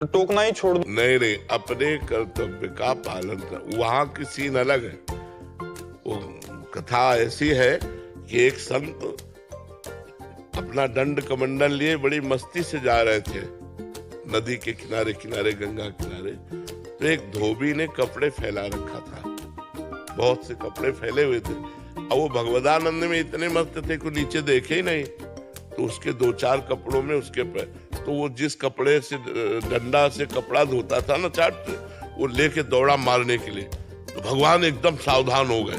टोकना ही छोड़ दो। नहीं रे, अपने कर्तव्य का पालन कर। वहां की सीन अलग है। वो कथा ऐसी है कि एक संत अपना दंड कमंडल लिए बड़ी मस्ती से जा रहे थे नदी के किनारे किनारे, गंगा किनारे। तो एक धोबी ने कपड़े फैला रखा था, बहुत से कपड़े फैले हुए थे। और वो भगवदानंद में इतने मस्त थे कि नीचे देखे ही नहीं। तो उसके दो चार कपड़ों में उसके पैर, तो वो जिस कपड़े से डंडा से कपड़ा धोता था ना चाट से, वो लेके दौड़ा मारने के लिए। तो भगवान एकदम सावधान हो गए।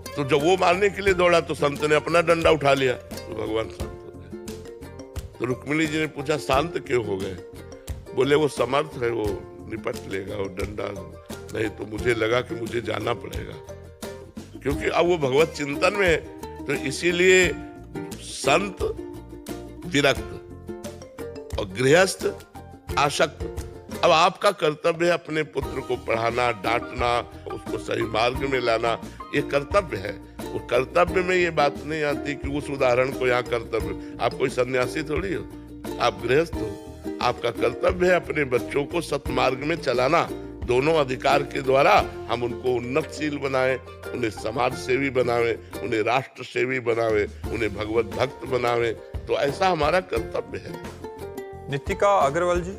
तो जब वो मारने के लिए दौड़ा तो संत ने अपना डंडा उठा लिया, तो भगवान शांत हो गए। तो रुक्मिणी जी ने पूछा शांत क्यों हो गए? बोले वो समर्थ है, वो निपट लेगा, वो डंडा नहीं तो मुझे लगा कि मुझे जाना पड़ेगा, क्योंकि अब वो भगवत चिंतन में है। तो इसीलिए संत विरक्त और गृहस्थ आसक्त। अब आपका कर्तव्य है अपने पुत्र को पढ़ाना, डांटना, उसको सही मार्ग में लाना, ये कर्तव्य है। वो कर्तव्य में ये बात नहीं आती कि उस उदाहरण को यहाँ कर्तव्य। आप कोई सन्यासी थोड़ी हो, आप गृहस्थ हो। आपका कर्तव्य है अपने बच्चों को सत्मार्ग में चलाना। दोनों अधिकार के द्वारा हम उनको उन्नतशील बनाए, उन्हें समाज सेवी बनावे, उन्हें राष्ट्र सेवी बनावे, उन्हें भगवत भक्त बनावे। तो ऐसा हमारा कर्तव्य है। नितिका अग्रवाल जी।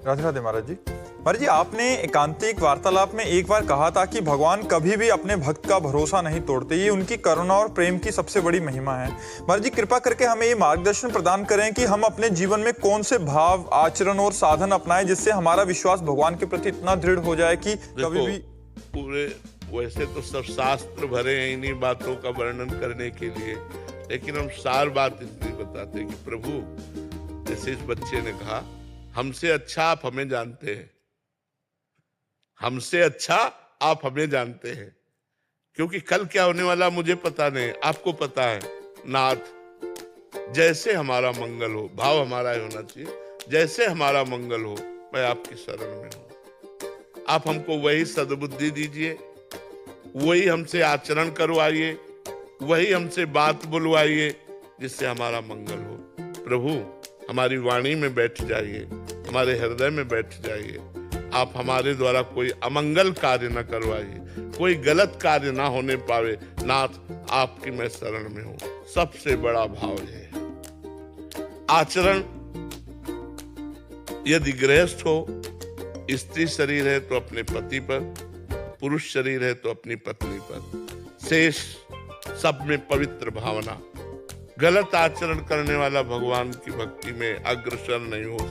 राधे राधे महाराज जी। महाराज जी, आपने एकांतिक वार्तालाप में एक बार कहा था कि भगवान कभी भी अपने भक्त का भरोसा नहीं तोड़ते, ये उनकी करुणा और प्रेम की सबसे बड़ी महिमा है। महाराज जी, कृपा करके हमें ये मार्गदर्शन प्रदान करें कि हम अपने जीवन में कौन से भाव, आचरण और साधन अपनाएं जिससे हमारा विश्वास भगवान के प्रति इतना दृढ़ हो जाए कि कभी भी। पूरे वैसे तो सब शास्त्र भरे हैं इन्हीं बातों का वर्णन करने के लिए, लेकिन हम सार बात इसलिए बताते हैं कि प्रभु, जैसे इस बच्चे ने कहा, हमसे अच्छा आप हमें जानते हैं, हमसे अच्छा आप हमें जानते हैं, क्योंकि कल क्या होने वाला मुझे पता नहीं, आपको पता है। नाथ, जैसे हमारा मंगल हो, भाव हमारा होना चाहिए, जैसे हमारा मंगल हो मैं आपकी शरण में हूं। आप हमको वही सद्बुद्धि दीजिए, वही हमसे आचरण करवाइए, वही हमसे बात बुलवाइए जिससे हमारा मंगल हो। प्रभु, हमारी वाणी में बैठ जाइए, हमारे हृदय में बैठ जाइए। आप हमारे द्वारा कोई अमंगल कार्य न करवाइए, कोई गलत कार्य ना होने पावे। नाथ, आपकी मैं शरण में हूं। सबसे बड़ा भाव है आचरण। यदि गृहस्थ हो, स्त्री शरीर है तो अपने पति पर, पुरुष शरीर है तो अपनी पत्नी पर, शेष सब में पवित्र भावना। गलत आचरण करने वाला भगवान की भक्ति में अग्रसर नहीं हो